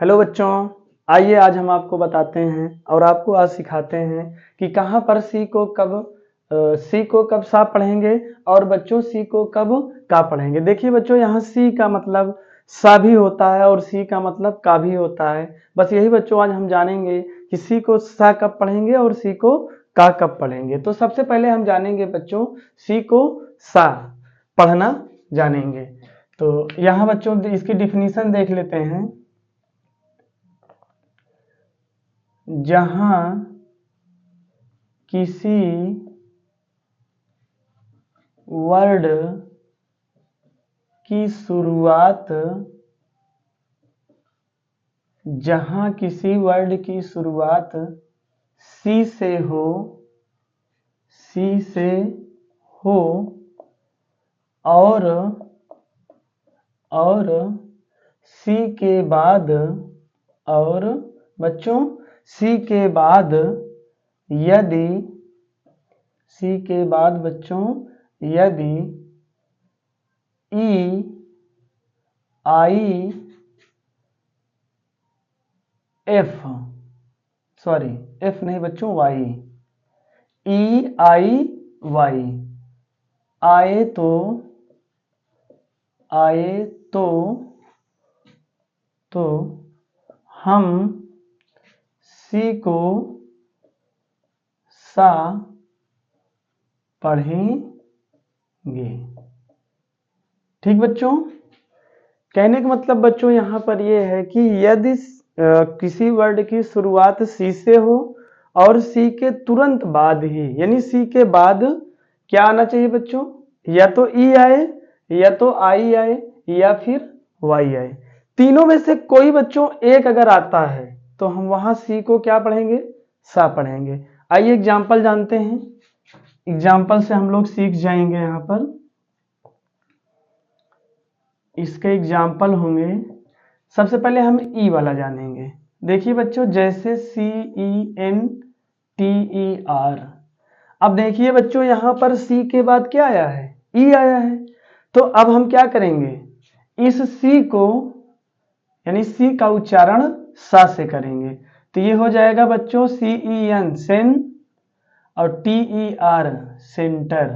Hello बच्चों, आइए आज हम आपको बताते हैं और आपको आज सिखाते हैं कि कहाँ पर सी को कब सा पढ़ेंगे और बच्चों सी को कब का पढ़ेंगे। देखिए बच्चों, यहाँ सी का मतलब सा भी होता है और सी का मतलब का भी होता है। बस यही बच्चों आज हम जानेंगे कि सी को सा कब पढ़ेंगे और सी को का कब पढ़ेंगे। तो सबसे पहले हम जानेंगे बच्चों सी को सा पढ़ना जानेंगे। तो यहाँ बच्चों इसकी डिफिनीशन देख लेते हैं। जहां किसी वर्ड की शुरुआत सी से हो और सी के बाद और बच्चों सी के बाद यदि यदि ई आई एफ नहीं बच्चों वाई ई आई वाई आए तो हम सी को सा पढ़ेंगे। ठीक बच्चों, कहने का मतलब बच्चों यहाँ पर यह है कि यदि किसी वर्ड की शुरुआत सी से हो और सी के तुरंत बाद ही, यानी सी के बाद क्या आना चाहिए बच्चों, या तो ई आए या तो आई आए या फिर वाई आए। तीनों में से कोई बच्चों एक अगर आता है तो हम वहां सी को क्या पढ़ेंगे, सा पढ़ेंगे। आइए एग्जाम्पल जानते हैं। एग्जाम्पल से हम लोग सीख जाएंगे। यहाँ पर इसके एग्जाम्पल होंगे। सबसे पहले हम ई वाला जानेंगे। देखिए बच्चों, जैसे CENTER। अब देखिए बच्चों, यहाँ पर सी के बाद क्या आया है, ई आया है। तो अब हम क्या करेंगे, इस सी को यानी सी का उच्चारण सा से करेंगे। तो ये हो जाएगा बच्चों CEN सेन और TER सेंटर।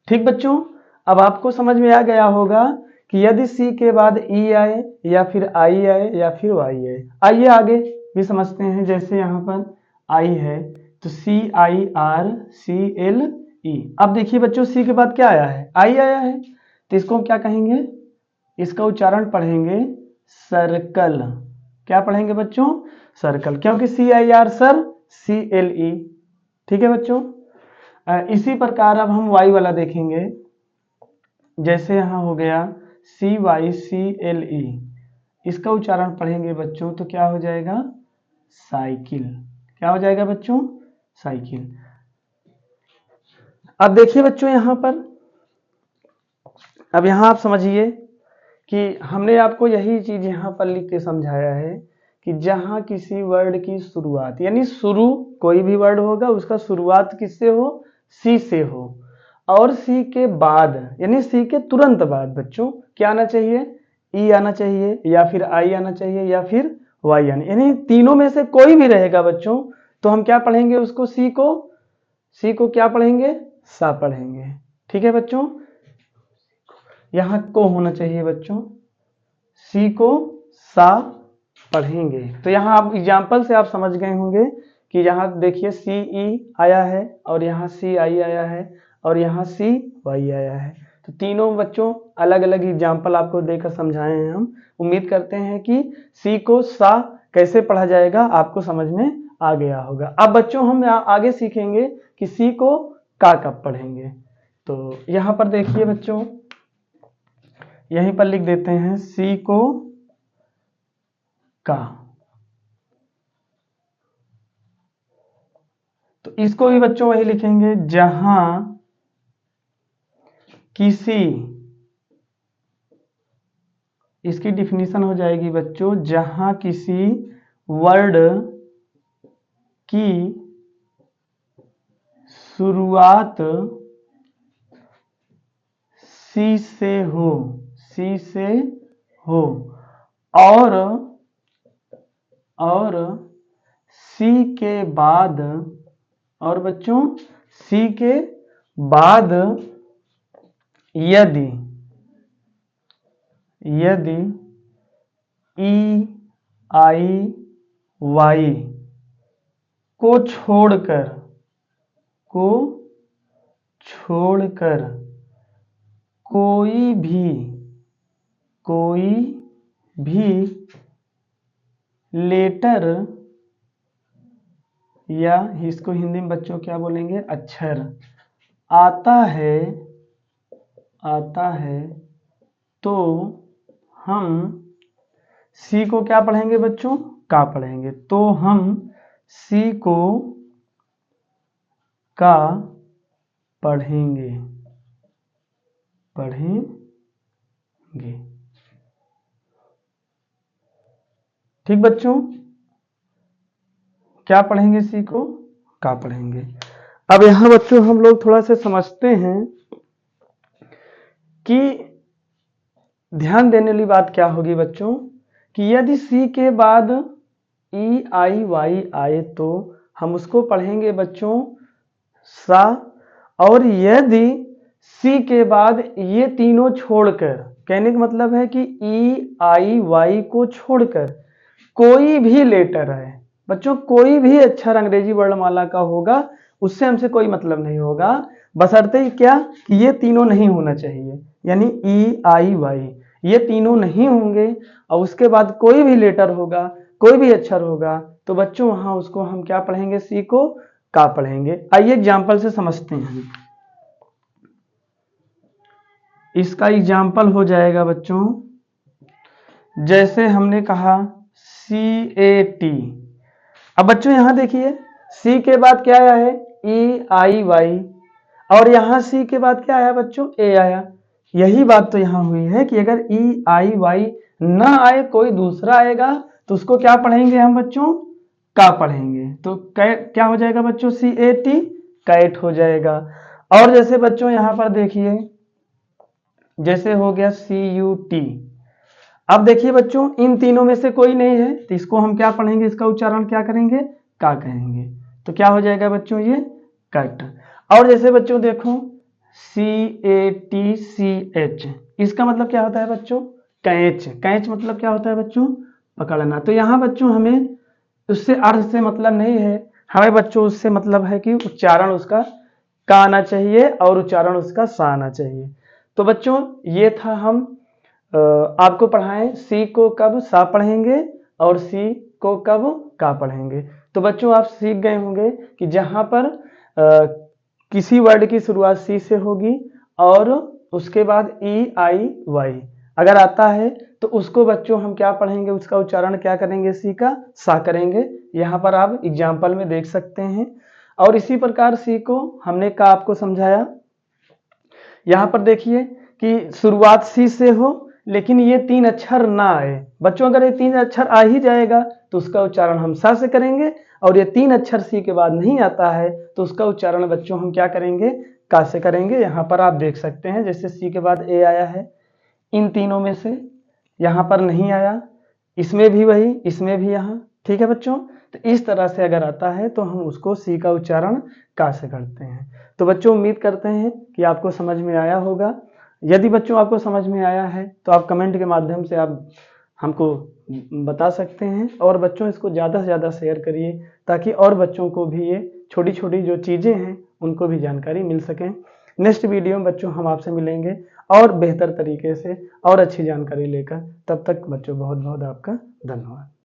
ठीक बच्चों, अब आपको समझ में आ गया होगा कि यदि सी के बाद ई आए या फिर आई आए या फिर वाई आए। आइए आगे भी समझते हैं। जैसे यहाँ पर आई है तो CIRCLE। अब देखिए बच्चों, सी के बाद क्या आया है, आई आया है। तो इसको हम क्या कहेंगे, इसका उच्चारण पढ़ेंगे सर्कल। क्या पढ़ेंगे बच्चों, सर्कल, क्योंकि CIR सर CLE। ठीक है बच्चों, इसी प्रकार अब हम वाई वाला देखेंगे। जैसे यहाँ हो गया CYCLE, इसका उच्चारण पढ़ेंगे बच्चों तो क्या हो जाएगा, साइकिल। क्या हो जाएगा बच्चों, साइकिल। अब देखिए बच्चों, यहाँ पर अब यहाँ आप समझिए कि हमने आपको यही चीज यहाँ पर लिख के समझाया है कि जहां किसी वर्ड की शुरुआत, यानी शुरू कोई भी वर्ड होगा उसका शुरुआत किससे हो, सी से हो और सी के बाद यानी सी के तुरंत बाद बच्चों क्या आना चाहिए, ई आना चाहिए या फिर आई आना चाहिए या फिर वाई आना, यानी तीनों में से कोई भी रहेगा बच्चों। तो हम क्या पढ़ेंगे उसको, सी को क्या पढ़ेंगे, सा पढ़ेंगे। ठीक है बच्चों, यहाँ को होना चाहिए बच्चों, सी को सा पढ़ेंगे। तो यहाँ आप एग्जाम्पल से आप समझ गए होंगे कि यहाँ देखिए CE आया है और यहाँ CI आया है और यहाँ CY आया है। तो तीनों बच्चों अलग अलग एग्जाम्पल आपको देकर समझाए हैं हम। उम्मीद करते हैं कि सी को सा कैसे पढ़ा जाएगा आपको समझ में आ गया होगा। अब बच्चों हम आगे सीखेंगे कि सी को का कब पढ़ेंगे। तो यहाँ पर देखिए बच्चों, यहीं पर लिख देते हैं सी को का। तो इसको भी बच्चों वही लिखेंगे, जहां किसी, इसकी डिफिनीशन हो जाएगी बच्चों, जहां किसी वर्ड की शुरुआत सी से हो और और सी के बाद, और बच्चों सी के बाद यदि ई आई वाई को छोड़कर कोई भी लेटर, या इसको हिंदी में बच्चों क्या बोलेंगे, अक्षर आता है तो हम सी को क्या पढ़ेंगे बच्चों, का पढ़ेंगे। तो हम सी को का पढ़ेंगे। ठीक बच्चों, क्या पढ़ेंगे, सी को का पढ़ेंगे। अब यहां बच्चों हम लोग थोड़ा सा समझते हैं कि ध्यान देने वाली बात क्या होगी बच्चों, कि यदि सी के बाद ई आई वाई आए तो हम उसको पढ़ेंगे बच्चों सा, और यदि सी के बाद ये तीनों छोड़कर, कहने का मतलब है कि ई आई वाई को छोड़कर कोई भी लेटर है बच्चों, कोई भी अक्षर अंग्रेजी वर्णमाला का होगा, उससे हमसे कोई मतलब नहीं होगा, बशर्ते ही क्या कि ये तीनों नहीं होना चाहिए, यानी ई आई वाई ये तीनों नहीं होंगे, और उसके बाद कोई भी लेटर होगा, कोई भी अक्षर होगा, तो बच्चों वहां उसको हम क्या पढ़ेंगे, सी को का पढ़ेंगे। आइए एग्जाम्पल से समझते हैं। इसका एग्जाम्पल हो जाएगा बच्चों, जैसे हमने कहा CAT। अब बच्चों यहां देखिए सी के बाद क्या आया है, ई आई वाई, और यहां सी के बाद क्या आया बच्चों, ए आया। यही बात तो यहां हुई है कि अगर ई आई वाई ना आए, कोई दूसरा आएगा, तो उसको क्या पढ़ेंगे हम बच्चों, का पढ़ेंगे। तो क्या हो जाएगा बच्चों, CAT कैट हो जाएगा। और जैसे बच्चों यहां पर देखिए, जैसे हो गया CUT। अब देखिए बच्चों इन तीनों में से कोई नहीं है, तो इसको हम क्या पढ़ेंगे, इसका उच्चारण क्या करेंगे, का कहेंगे। तो क्या हो जाएगा बच्चों, ये कट। और जैसे बच्चों देखो CATCH, इसका मतलब क्या होता है बच्चों, कैच। कैच मतलब क्या होता है बच्चों, पकड़ना। तो यहाँ बच्चों हमें उससे अर्थ से मतलब नहीं है, हमें बच्चों उससे मतलब है कि उच्चारण उसका का आना चाहिए और उच्चारण उसका सा आना चाहिए। तो बच्चों ये था हम आपको पढ़ाएं सी को कब सा पढ़ेंगे और सी को कब का पढ़ेंगे। तो बच्चों आप सीख गए होंगे कि जहां पर किसी वर्ड की शुरुआत सी से होगी और उसके बाद ई आई वाई अगर आता है तो उसको बच्चों हम क्या पढ़ेंगे, उसका उच्चारण क्या करेंगे, सी का सा करेंगे। यहाँ पर आप एग्जाम्पल में देख सकते हैं। और इसी प्रकार सी को हमने का आपको समझाया। यहाँ पर देखिए कि शुरुआत सी से हो लेकिन ये तीन अक्षर ना आए बच्चों, अगर ये तीन अक्षर आ ही जाएगा तो उसका उच्चारण हम सा से करेंगे, और ये तीन अक्षर सी के बाद नहीं आता है तो उसका उच्चारण बच्चों हम क्या करेंगे, का से करेंगे। यहाँ पर आप देख सकते हैं जैसे सी के बाद ए आया है, इन तीनों में से यहाँ पर नहीं आया, इसमें भी वही, इसमें भी यहाँ, ठीक है बच्चों। तो इस तरह से अगर आता है तो हम उसको सी का उच्चारण का से करते हैं। तो बच्चों उम्मीद करते हैं कि आपको समझ में आया होगा। यदि बच्चों आपको समझ में आया है तो आप कमेंट के माध्यम से आप हमको बता सकते हैं, और बच्चों इसको ज़्यादा से ज़्यादा शेयर करिए ताकि और बच्चों को भी ये छोटी छोटी जो चीज़ें हैं उनको भी जानकारी मिल सकें। नेक्स्ट वीडियो में बच्चों हम आपसे मिलेंगे और बेहतर तरीके से और अच्छी जानकारी लेकर। तब तक बच्चों बहुत बहुत आपका धन्यवाद।